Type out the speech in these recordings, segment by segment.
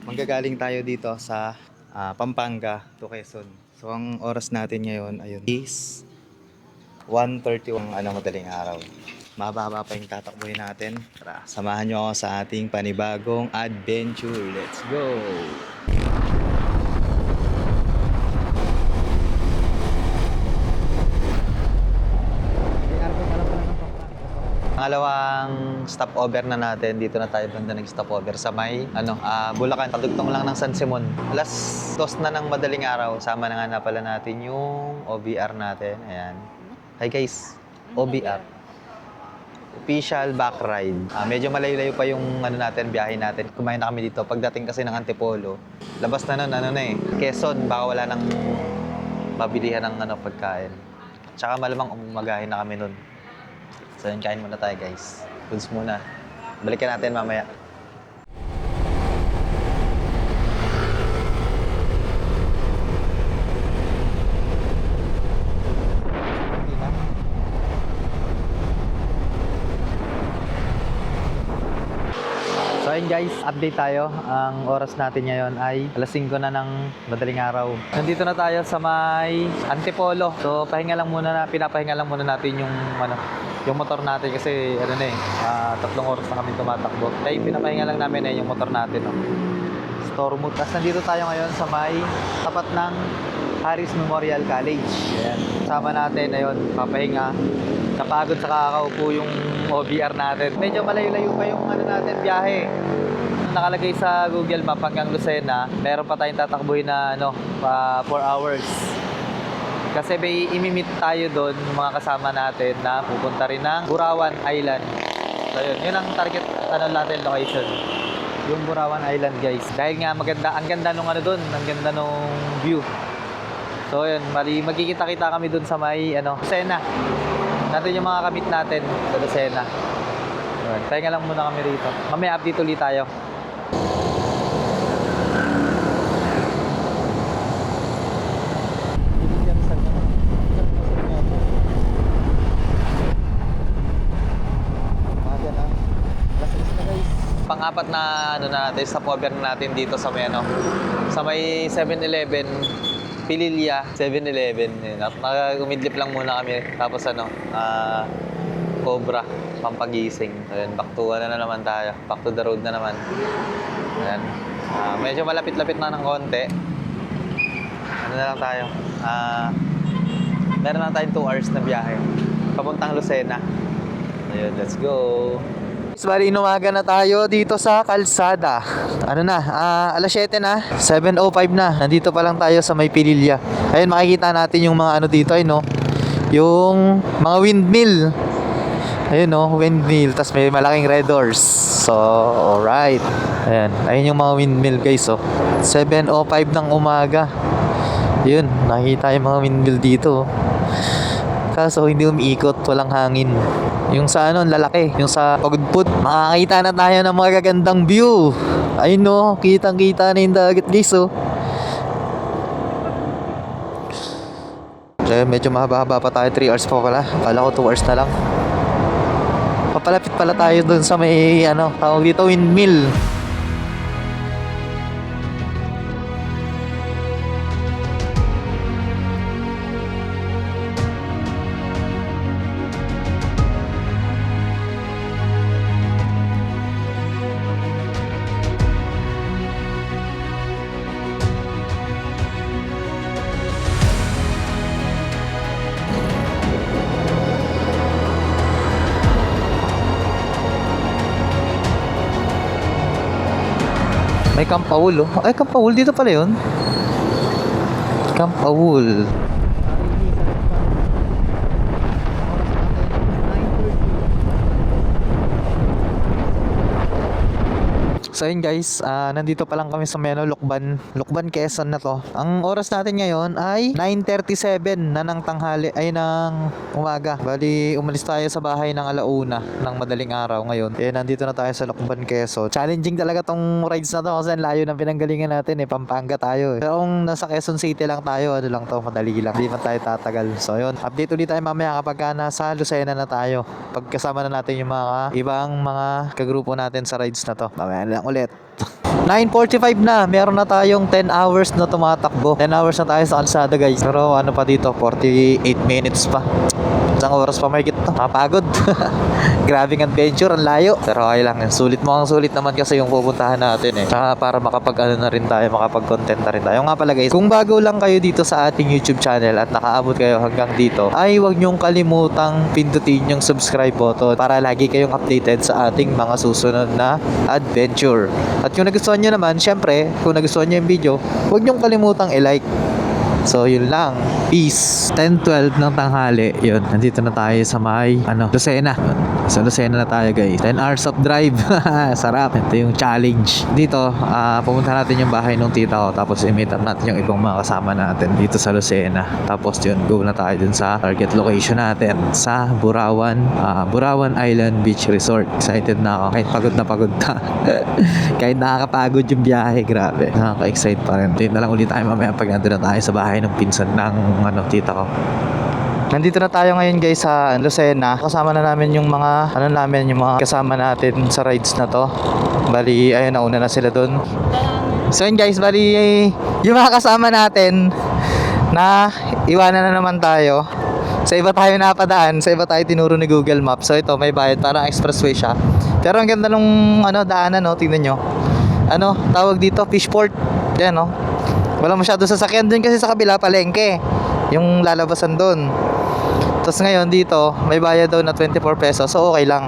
Manggagaling tayo dito sa Pampanga to Quezon. So ang oras natin ngayon ayun is 1:30 madaling araw. Mahaba pa yung tatakbuhin natin. Tara, samahan nyo ako sa ating panibagong adventure. Let's go! Pangalawang stopover na natin. Dito na tayo banda nag-stopover sa may Bulacan. Padugtong lang ng San Simon. Alas 2 na ng madaling araw. Sama na nga na pala natin yung OBR natin. Ayan. Hi guys. OBR. Official back ride. Medyo malayo-layo pa yung biyahe natin. Kumain na kami dito. Pagdating kasi ng Antipolo, labas na nun, Quezon. Baka wala nang mabilihan ng pagkain. Tsaka malamang umagahin na kami nun. So yun, kain muna tayo guys. Goods muna. Balikan natin mamaya. So ayun guys, update tayo. Ang oras natin ngayon ay alas 5 na ng madaling araw. Nandito na tayo sa may Antipolo. So pinapahinga lang muna natin yung motor natin kasi 3 oras na kami tumatakbo. Kaya pinapahinga lang namin yung motor natin. Store mode. Tapos nandito tayo ngayon sa may tapat ng Harris Memorial College. Ayan. Kasama natin, papahinga. Napagod sa kakaupo yung OBR natin. Medyo malayo-layo pa yung biyahe. Nakalagay sa Google Map hanggang Lucena, meron pa tayong tatakbuhin na 4 hours. Kasi may imimit tayo doon, mga kasama natin na pupunta rin ng Burawan Island. So yun ang target natin location. Yung Burawan Island guys. Dahil nga ang ganda nung doon, ang ganda nung view. So yun, magkikita-kita kami doon sa may Lucena. Natin yung mga kamit natin sa Lucena. Pahinga lang muna kami rito. Mamaya update ulit tayo. Pang-apat na natin sa stopover natin dito sa may 7-Eleven, Pililya 7-Eleven. Umidlip lang muna kami tapos Cobra, pampagising. Ayan, back to na naman tayo. Back to the road na naman. Ayan. Medyo malapit-lapit na ng konti. Na lang tayo. Meron lang tayong 2 hours na biyahe. Papuntang Lucena. Ayun, let's go. Bali, inumaga na tayo dito sa kalsada. Alas 7 na. 7:05 na. Nandito pa lang tayo sa may Pililya. Ayun, makikita natin yung mga dito yung mga windmill. Ayun windmill. Tapos may malaking red doors. So, alright. Ayun yung mga windmill guys 7:05 ng umaga. Yun, nakikita yung mga windmill dito. Kaso hindi umiikot, walang hangin. Yung sa lalaki, yung sa Pagudpud, makakita na tayo ng mga gagandang view. Ayun kitang-kita na yung dagat guys So, medyo mahaba-haba pa tayo, 3 hours pa pala. Kala ko 2 hours na lang. Papalapit pala tayo dun sa may tawag dito, windmill. May Camp Paul Ay, Camp Paul, dito pala yun. Camp Paul. So yun guys, nandito pa lang kami sa Lukban, Quezon na to. Ang oras natin ngayon ay 9:37 na ng tanghali, ay ng umaga. Bali, umalis tayo sa bahay ng 1:00 ng madaling araw ngayon. Nandito na tayo sa Lukban, Quezon. Challenging talaga tong rides na to kasi ang layo ng pinanggalingan natin Pampanga tayo Pero kung nasa Quezon City lang tayo, lang to, madali lang. Hindi man tayo tatagal. So yun, update ulit tayo mamaya kapag nasa Lucena na tayo. Pagkasama na natin yung mga ibang mga kagrupo natin sa rides na to. Mamaya lang ulit. 9:45 na, meron na tayong 10 hours na tumatakbo. 10 hours na tayo sa kalsada guys. Pero ano pa dito, 48 minutes pa. Isang oras pa may to. Kapagod. Grabing adventure, ang layo. Pero okay lang, sulit mo ang sulit naman kasi yung pupuntahan natin eh. Para makapag ano na rin tayo, makapag-content na rin tayo. Nga pala guys, kung bago lang kayo dito sa ating YouTube channel at nakaabot kayo hanggang dito, ay huwag nyong kalimutang pindutin yung subscribe button para lagi kayong updated sa ating mga susunod na adventure. At kung nagustuhan nyo naman, syempre, kung nagustuhan nyo yung video, huwag nyong kalimutang i-like. So yun lang. Peace. 10:12 ng tanghali. Yun. Nandito na tayo sa may Lucena. Sa Lucena na tayo guys. 10 hours of drive. Sarap. Ito yung challenge. Dito, pumunta natin yung bahay ng tita ko. Tapos i-meet up natin yung ibang mga kasama natin dito sa Lucena. Tapos yun, go na tayo dun sa target location natin. Sa Burawan Island Beach Resort. Excited na ako. Kahit pagod na pagod na. Kahit nakakapagod yung biyahe. Grabe. Nakaka-excite pa rin. Tingin na lang ulit tayo mamaya pag nandun na tayo sa bahay ng pinsan ng tita ko. Nandito na tayo ngayon guys sa Lucena. Kasama na namin yung mga yung mga kasama natin sa rides na to. Bali, ayun, nauna na sila doon. So yun guys, bali yung mga kasama natin na iwanan na naman tayo. Sa iba tayo napadaan, sa iba tayo tinuro ni Google Maps. So ito, may bayad, parang expressway siya. Pero ang ganda nung daanan, tingnan nyo. Tawag dito, Fishport. Yan, wala masyado sasakyan dun kasi sa kabila, palengke. Yung lalabasan dun. Tapos ngayon dito, may bayad daw na 24 pesos. So okay lang.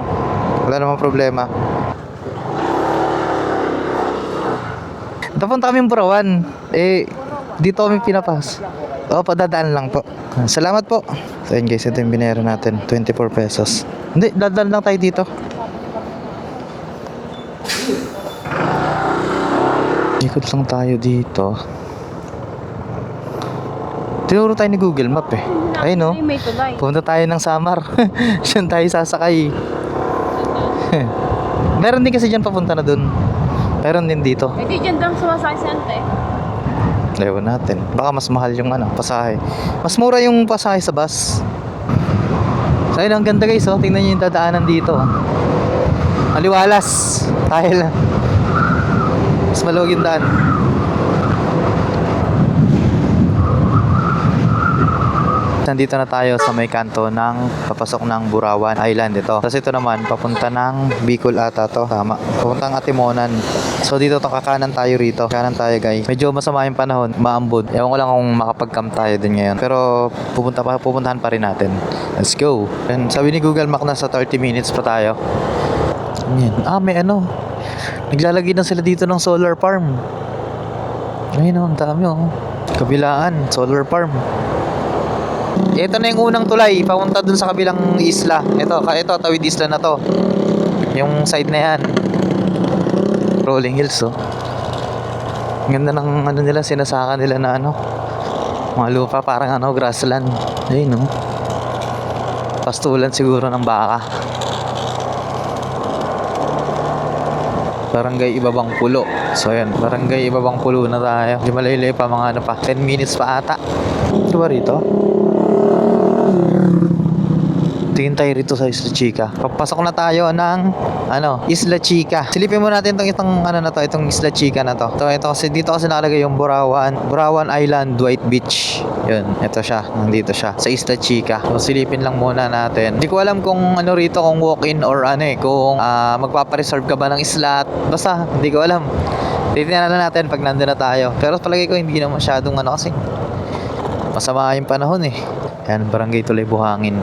Wala namang problema. Napunta kami Burawan. Dito kami pinapas. Padadaan lang po. Salamat po. So yun guys, ito yung binayara natin. 24 pesos. Hindi, dadaan lang tayo dito. Ikot lang tayo dito. Tinuro tayo ni Google Map eh. Ayun no. Pumunta tayo ng Samar. Diyan tayo sasakay. Meron din kasi dyan papunta na dun. Meron din dito. Hindi dyan lang sumasakay si Ante. Ewan natin. Baka mas mahal yung pasahe. Mas mura yung pasahe sa bus. So ayun, ang ganda guys. Tingnan nyo yung dadaanan dito. Maliwalas. Tayo lang. Mas maluwag yung daan. Nandito na tayo sa may kanto ng papasok ng Burawan Island ito. Tapos ito naman, papunta ng Bicol ata to. Tama. Papuntang Atimonan. So dito kakanan tayo rito. Kanan tayo guys. Medyo masama yung panahon. Maambod. Ewan ko lang kung makapag-camp tayo din ngayon. Pero pupuntahan pa rin natin. Let's go. And sabi ni Google Map na sa 30 minutes pa tayo. Yan. May naglalagay na sila dito ng solar farm. Ayun ang dami Kabilaan, solar farm. Ito na yung unang tulay papunta dun sa kabilang isla. Ito tawid isla na to. Yung side na yan. Rolling Hills Ganda ng nila, sinasaka nila na mga lupa, parang grassland. Ayun pastulan siguro ng baka. Barangay Ibabang Pulo. So ayan, Barangay Ibabang Pulo na tayo. Di malaylay pa, mga 10 minutes pa ata. Ito ba rito? Tingin tayo rito sa Isla Chica. Papasok na tayo ng Isla Chica. Silipin mo natin itong Isla Chica na to. Ito kasi dito kasi nakalagay yung Burawan Island White Beach. Yun, ito siya. Nandito siya sa Isla Chica. So silipin lang muna natin. Hindi ko alam kung rito, kung walk-in or kung magpapareserve ka ba ng isla. Basta hindi ko alam. Titingnan na natin pag nandun na tayo. Pero palagay ko hindi na masyadong kasi masama yung panahon Yan, Barangay Tulay Buhangin.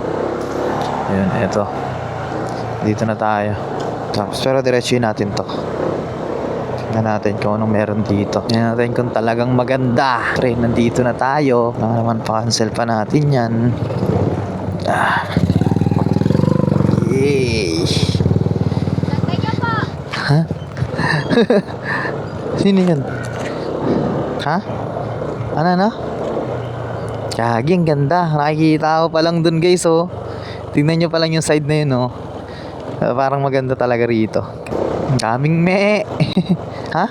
Ayun, eto. Dito na tayo. Tapos, pero diretsuhin natin to. Tingnan natin kung anong meron dito. Tingnan natin kung talagang maganda. Pre, nandito na tayo. Baka naman pa-cancel pa natin yan. Yay! Ha? Sino yan? Ha? Ano? Kagi, ang ganda. Nakikita ko pa lang dun guys Tingnan nyo pa lang yung side na yun parang maganda talaga rito. Daming Ha?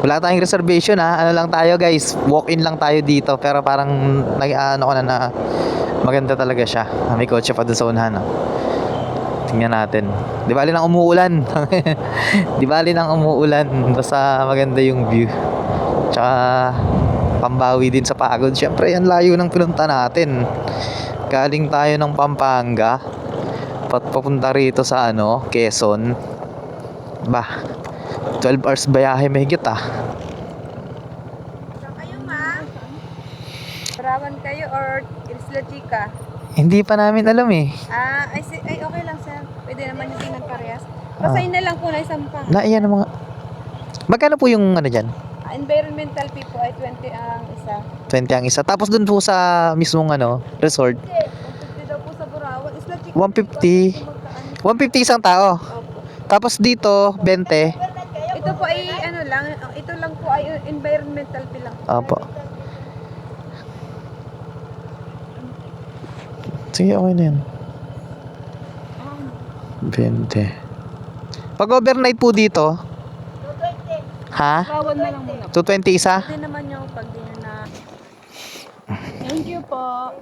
Wala tayong reservation Ano lang tayo guys, walk-in lang tayo dito. Pero parang na maganda talaga siya. May kotse pa dun sa unahan Tingnan natin. Di bali nang umuulan. Di bali nang umuulan. Basta maganda yung view. Tsaka pambawi din sa pagod. Siyempre, yan layo ng pinunta natin. Galing tayo ng Pampanga. Papunta rito sa Quezon. Bah, 12 hours bayahe mahigit ah. Saan kayo, ma? Barawan kayo or Isla Chica? Hindi pa namin alam eh. Ay, okay lang, sir. Pwede naman yung tingnan parehas. Basahin na lang po na isang pang. Iyan ang mga... Magkano po yung dyan? Environmental fee po ay 20 ang isa. 20 ang isa. Tapos dun po sa mismong resort, 150 daw po sa Barawan. Isla Chica. 150. 150 isang tao. Opo. Tapos dito, 20. Ito po ay ito lang po ay environmental fee lang. Opo. Sige, okay na yan. 20. Pag overnight po dito, ha? Barawan na lang muna. 220 isa? Pwede naman yung pag di nyo na. Thank you po.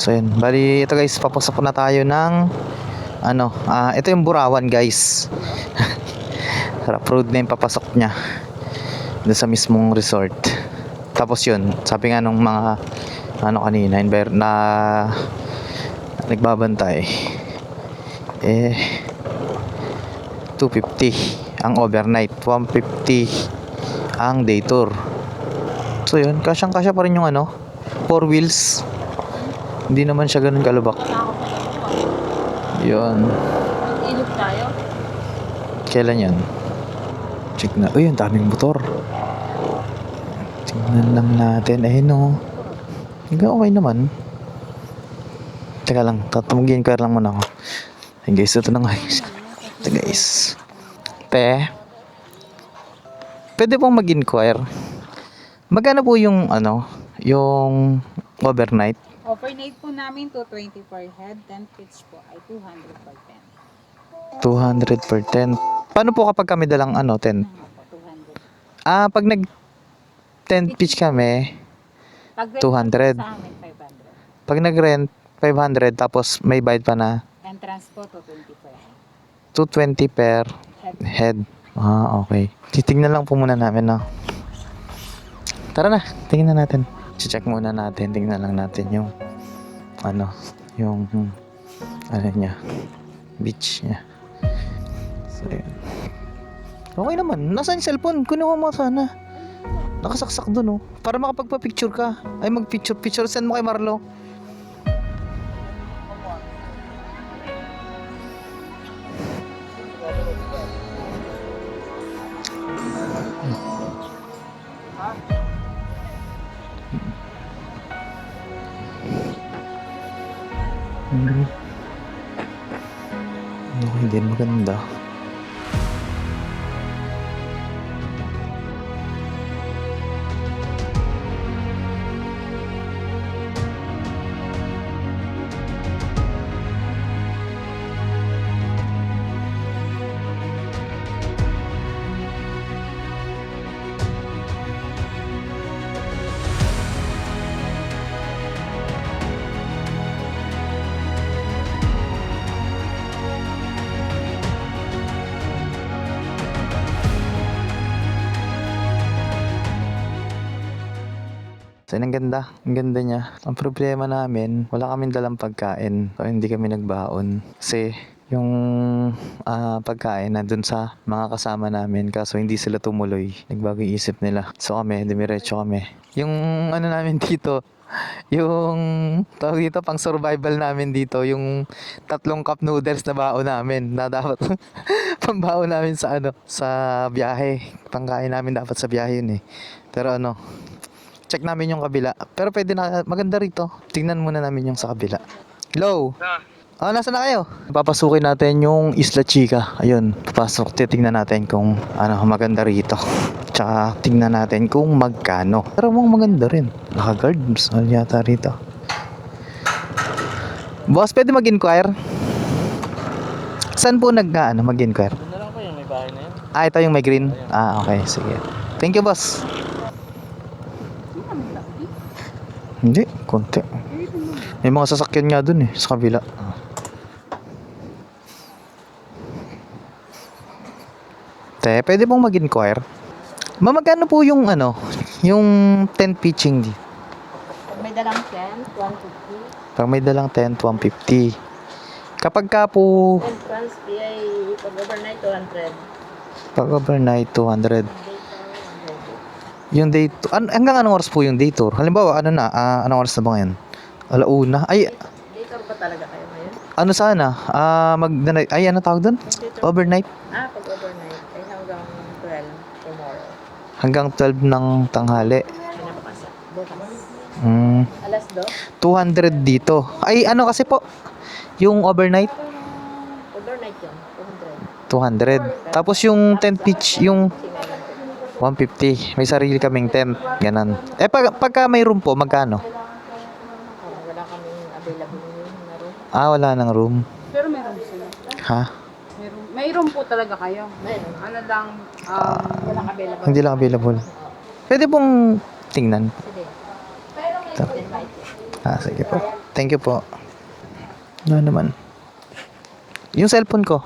So yun, bali ito guys, papasok na tayo ng ito yung Burawan guys. Sarap road na yung papasok niya doon sa mismong resort. Tapos yun, sabi nga nung mga kanina, na nagbabantay, 250 ang overnight, 150 ang day tour. So yun, kasyang-kasya pa rin yung 4 wheels. Hindi naman siya ganun kalubak. Yun. Ilog tayo. Kailan yan? Check na. Uy, ang daming motor. Tingnan lang natin. No. Okay naman. Teka lang. Mag-inquire lang muna ako. Hey guys, ito na nga guys. Ito guys. Pwede pong mag-inquire. Magkano po yung yung overnight? Overnight po namin 220 per head, 10 pitch po ay 200 per 200 10. per 10. Paano po kapag kami dalang 10? Ano po, 200. Pag nag 10 pitch kami, Pag 200. sa amin, 500. pag nag-rent 500 tapos may bayad pa na Entrance po, 220 per head. 220 per head. Okay. Titingnan lang po muna namin Tara na, tingnan natin. Check muna natin, tingnan lang natin yung yung niya, beach niya. So, yun. Okay naman. Nasaan yung cellphone? Kunin mo sana. Nakasaksak dun para makapagpa-picture ka. Ay, mag-picture. Send mo kay Marlo. Okay din, maganda. So, ang ganda. Ang ganda niya. Ang problema namin, wala kaming dalang pagkain. So, hindi kami nagbaon. Kasi, yung pagkain na dun sa mga kasama namin. Kaso, hindi sila tumuloy. Nagbago yung isip nila. So, kami, dumiretso kami. Yung namin dito, yung tawag dito, pang survival namin dito, yung 3 cup noodles na baon namin na dapat pambaon namin sa sa biyahe. Pangkain namin dapat sa biyahe yun Pero check namin yung kabila. Pero pwede na, maganda rito. Tingnan muna namin yung sa kabila. Hello? Nasa na kayo? Papasukin natin yung Isla Chica. Ayun, papasok. Titingnan natin kung maganda rito. Tsaka tingnan natin kung magkano. Pero maganda rin. Naka-guard. Saan yata rito? Boss, pwede mag-inquire? Saan po mag-inquire? Doon na lang po yung may bahay Ah, ito yung may green. Ah, okay. Sige. Thank you, boss. Hindi, konti. May mga sasakyan nga dun eh, sa kabila. Te, pwede pong mag-inquire? Magkano po yung ano, yung tent pitching di? May dalang 10, 150. Pag may dalang tent, 150. Kapag ka po, Entrance fee ay pag overnight 200. pag overnight, 200. Day tour, 100. Yung day tour, hanggang anong oras po yung day tour? Halimbawa, ano na, anong oras na ba ngayon? Alauna. Ay, Day tour ba talaga kayo ngayon? ano sana? Ay, ano tawag doon? Overnight? Pag overnight ay hanggang 12 tomorrow. Hanggang 12 ng tanghali. Pinapakasa. Bukas. Alas 2? 200 dito. Ay, ano kasi po? Yung overnight? Overnight yun, 200. 200. Tapos yung tent pitch, yung 150. May sarili kaming tent. Ganon. Eh, pagka may room po, magkano? Wala kaming available ngayon na room. Ah, wala nang room. Pero meron sila. Ha? Mayroon po talaga kayo. Meron. Ano lang, Walang available. Hindi lang available. Pwede pong tingnan. Sige. Ito. Sige po. Thank you po. Ano naman? Yung cellphone ko.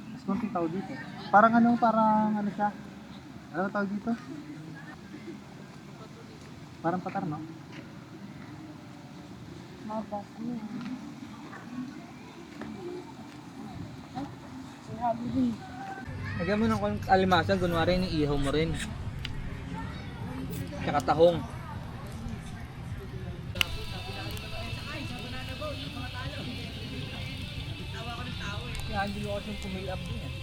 Mas konting tao dito. Parang ano siya? Ano tawag dito? Parang patar, no? Lagyan mo ng alimasan, kunwari iihaw mo rin. Tsaka tahong. Yan, hindi ko kasi pumill up din eh.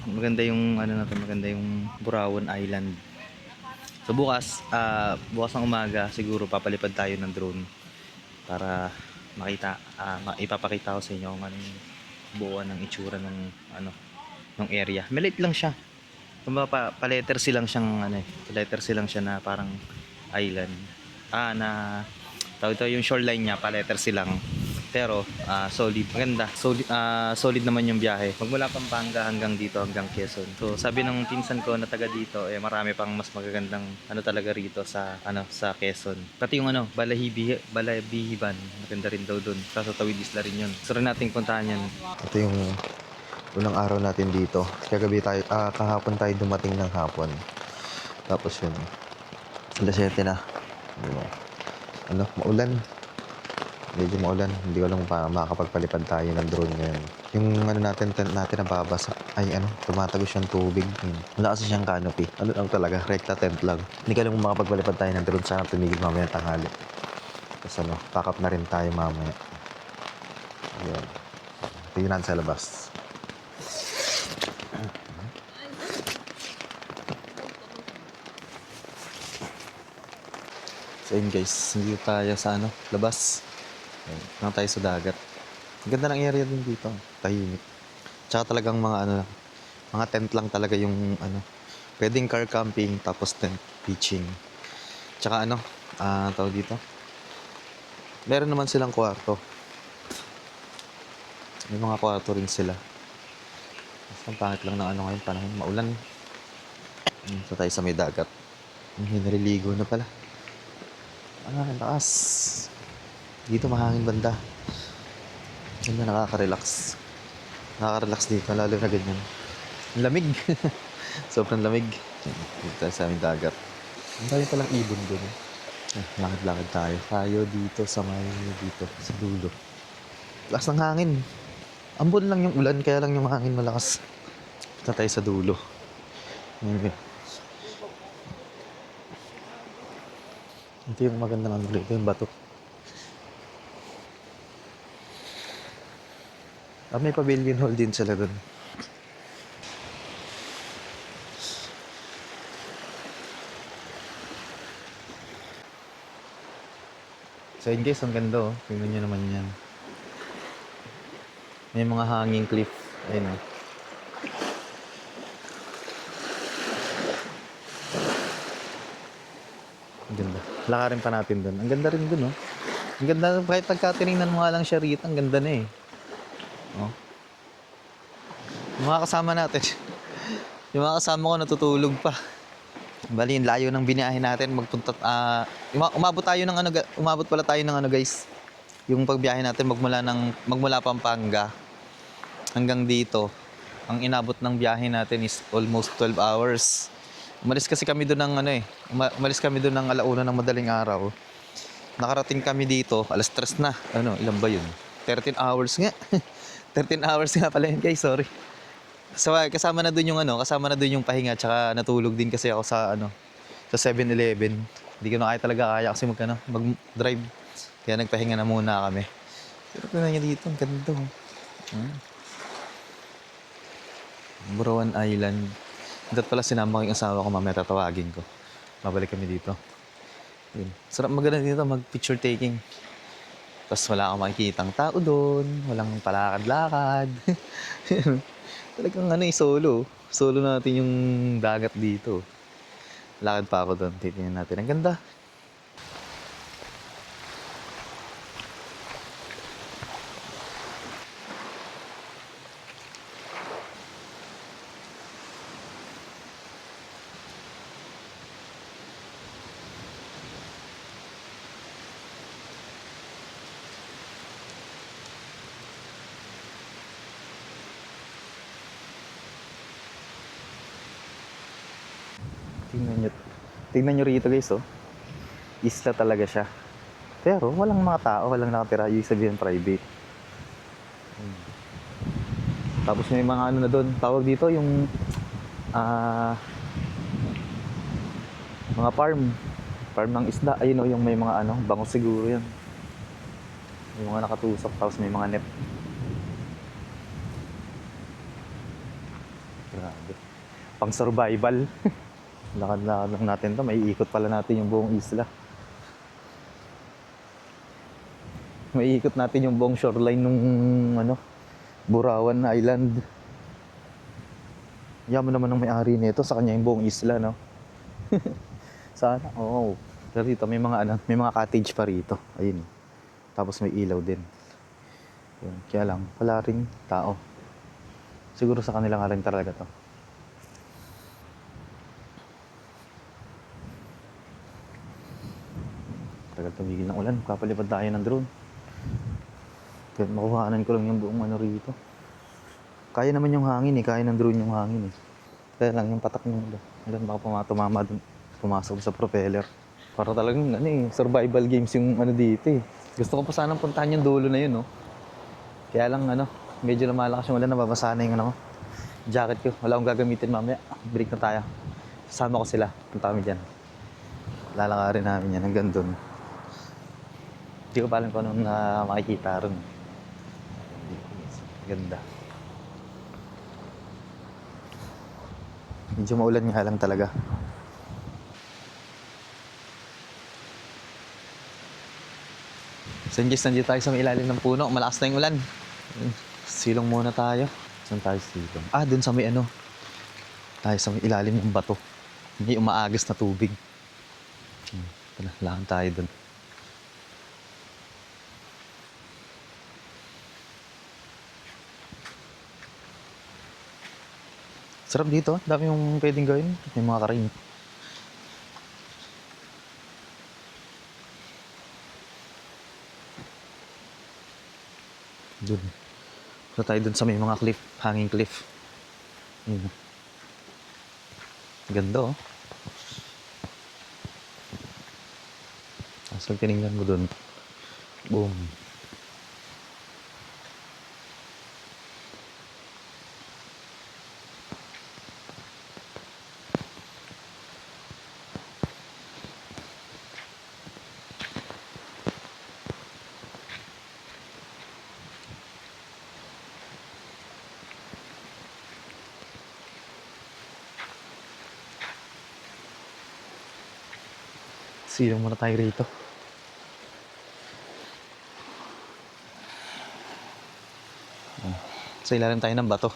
Maganda yung ano na to, maganda yung Burawan Island. So bukas ng umaga siguro papalipad tayo ng drone para makita, ipapakita ko sa inyo kung ano yung buuan ng itsura ng ano ng area. Maliit lang siya. Kumbaga pa-letter silang siyang ano pa-letter silang siya na parang island. Na tawag ito yung shoreline niya, pa-letter silang. Pero solid, maganda. Solid naman yung biyahe. Magmula Pampanga hanggang dito, hanggang Quezon. So sabi ng pinsan ko na taga dito, marami pang mas magagandang ano talaga rito sa sa Quezon. Pati yung Balahiban, maganda rin daw doon. Sa Tawid Isla rin yun. So rin nating puntahan yan. Ito yung unang araw natin dito. Kahapon tayo dumating ng hapon. Tapos yun, alas 7 na. Maulan. Medyo maulan. Hindi ko lang pa makakapagpalipad tayo ng drone ngayon. Yung tent natin nababasa. Tumatagos yung tubig. Wala kasi siyang canopy. Lang talaga, rekta tent lang. Hindi ka lang makapagpalipad tayo ng drone. Sana tumigil mamaya tanghali. Tapos pack up na rin tayo mamaya. Ayan. Tingnan natin sa labas. So yun guys, hindi tayo sa labas. Ayan, tayo sa dagat. Ang ganda ng area din dito. Tahimik. Tsaka talagang mga tent lang talaga yung pwedeng car camping tapos tent pitching. Tsaka tawag dito. Meron naman silang kwarto. May mga kwarto rin sila. Ang pangit lang ng ngayon, panahon maulan. Ito tayo sa may dagat. Naliligo na pala. Ang lakas. Dito mahangin banda. Ganda, nakaka-relax. Nakaka-relax dito, lalo na ganyan. Ang lamig. Sobrang lamig. Dito tayo sa aming dagat. Ang dami palang ibon doon. Lakad-lakad tayo. Tayo dito sa may dito, sa dulo. Lakas ng hangin. Ambon lang yung ulan, kaya lang yung hangin malakas. Punta tayo sa dulo. Ayan, yun. Ito yung magandang ano dito, yung bato. May pavilion hall din sila dun. So yun guys, ang ganda oh. Tingnan nyo naman yan. May mga hanging cliff. Ayun oh. Ang ganda. Lakarin pa natin dun. Ang ganda rin dun oh. Ang ganda, kahit pagka tinignan mo nga lang siya rito, ang ganda na eh. Oh. Yung mga kasama natin. Yung mga kasama ko natutulog pa. Bali, yung layo ng biniyahin natin magpunta umabot tayo ng umabot pala tayo ng guys. Yung pagbiyahe natin magmula Pampanga hanggang dito. Ang inabot ng biyahe natin is almost 12 hours. Umalis kasi kami doon ng umalis kami doon ng 1:00 ng madaling araw. Nakarating kami dito, 3:00 na. Ilan ba yun? 13 hours nga. 13 hours nga pala yun guys, sorry. So kasama na doon yung pahinga, tsaka natulog din kasi ako sa sa 7-Eleven. Hindi ko na kaya kasi mag-drive. Kaya nagpahinga na muna kami. Pero tingnan niyo dito, ang ganda oh. Burawan Island. Dapat pala sinama ko yung asawa ko, mamaya tatawagin ko. Babalik kami dito. Yun. Sarap maganda dito, mag-picture taking. Tapos wala kang makikitang tao doon, walang palakad-lakad. Talagang solo. Solo natin yung dagat dito. Lakad pa ako doon, titingnan natin. Ang ganda. Tingnan nyo rito guys oh. Isla talaga siya. Pero walang mga tao, walang nakatira. Yung sabihin private. Tapos may mga na doon. Tawag dito yung mga farm. Farm ng isda. Ayun oh, yung may mga bango siguro yan. May mga nakatusok. Tapos may mga net. Grabe. Pang survival. Lakad-lakad lang natin to. May ikot pala natin yung buong isla. May ikot natin yung buong shoreline nung Burawan Island. Yaman naman ng may-ari nito, sa kanya yung buong isla, no? Sana, oo. Pero dito may mga cottage pa rito. Ayun. Tapos may ilaw din. Yun. Kaya lang, wala ring tao. Siguro sa kanila nga rin talaga to. Tagal tumigil ng ulan, kapalipad tayo ng drone. Kaya makuhaanan ko lang yung buong rito. Kaya naman yung hangin kaya ng drone yung hangin Kaya lang yung patak ng ulan, baka tumama dun, pumasok sa propeller. Para talagang survival games yung dito Gusto ko pa sanang puntahan yung dulo na yun Kaya lang medyo lumalakas yung ulan, nababasa na yung jacket ko. Wala akong gagamitin mamaya. Break na tayo. Sasama ko sila, punta kami dyan. Lalakarin namin yan hanggang dun. Hindi ko pa alam kung anong makikita ron. Ganda. Medyo maulan nga lang talaga. So guys, nandito tayo sa may ilalim ng puno. Malakas na yung ulan. Silong muna tayo. Saan tayo silong? Dun sa may tayo sa may ilalim ng bato. May umaagos na tubig. Lakad tayo dun. Sarap dito. Dami yung pwedeng gawin. May mga karing. Doon. Punta tayo dun sa may mga cliff. Hanging cliff. Ganda So tinignan mo dun. Boom. Silong muna tayo rito. Sa ilalim tayo ng bato.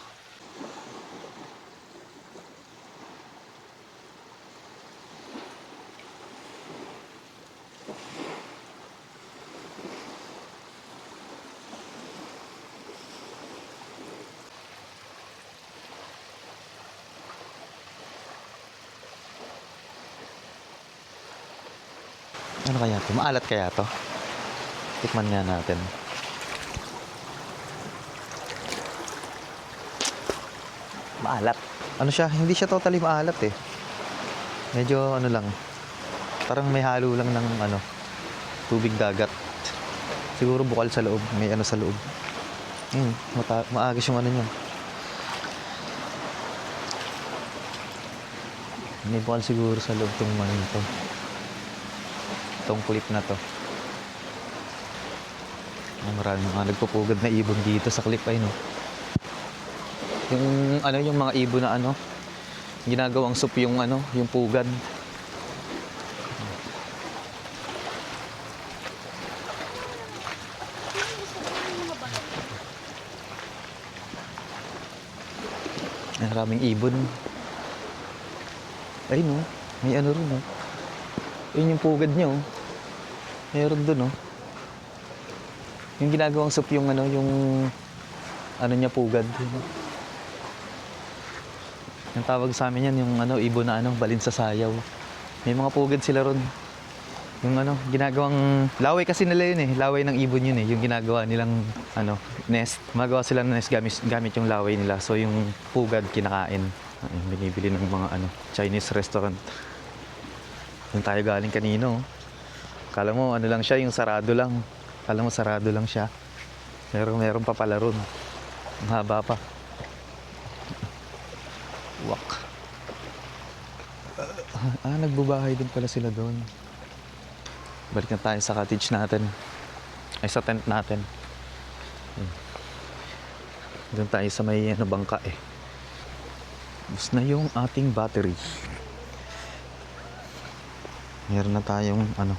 Ano kaya to? Maalat kaya to? Tikman nga natin. Maalat. Ano siya? Hindi siya totally maalat eh. Medyo ano lang. Parang may halo lang ng ano, tubig dagat. Siguro bukal sa loob. May ano sa loob. Maagis yung ano niya. May bukal siguro sa loob tong ano nito. Itong clip na to. Maraming mga nagpupugad na ibon dito sa clip ay no. Yung ano, yung mga ibon na ano, ginagawang soup yung ano, yung pugad. Maraming ibon. Ay no, may ano rin no. Yun yung pugad niya oh. Meron dun oh. Yung ginagawang soup yung ano, yung ano niya pugad. Yung tawag sa amin yan, yung ano, ibon na ano, balin sa sayaw. May mga pugad sila ron. Yung ano, ginagawang laway kasi nila yun eh. Laway ng ibon yun eh. Yung ginagawa nilang ano, nest. Magawa sila ng nest gamit yung laway nila. So yung pugad kinakain. Ayun, binibili ng mga ano, Chinese restaurant. Yung tayo galing kanino. Kala mo ano lang siya, yung sarado lang. Kala mo sarado lang siya. Pero meron pa pala ron. Ang haba pa. Wak. Nagbubahay din pala sila doon. Balik na tayo sa cottage natin. Ay, sa tent natin. Doon tayo sa may ano, bangka eh. Bus na yung ating battery. Meron na tayong ano,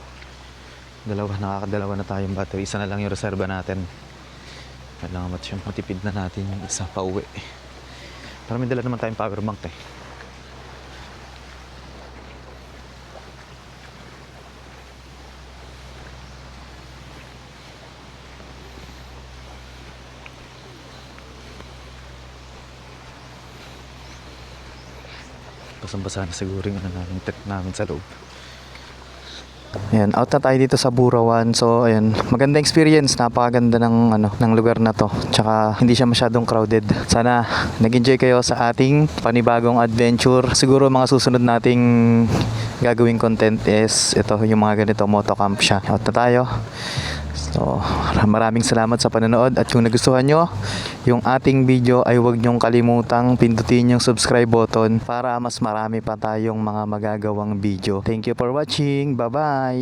nakakadalawa na tayong battery. Isa na lang yung reserva natin. Kailangan matipid na natin yung isa pa uwi. Pero may dala naman tayong power bank eh. Basang-basa na siguro yung ano namin, tent namin sa loob. Ayan, out na tayo dito sa Burawan. So, ayan, maganda experience, napakaganda ng ano, ng lugar na to. Tsaka hindi siya masyadong crowded. Sana nag-enjoy kayo sa ating panibagong adventure. Siguro mga susunod nating gagawing content is ito, yung mga ganito, motocamp siya. Out na tayo. So, maraming salamat sa panonood at kung nagustuhan nyo yung ating video ay huwag nyong kalimutang pindutin yung subscribe button para mas marami pa tayong mga magagawang video. Thank you for watching. Bye-bye!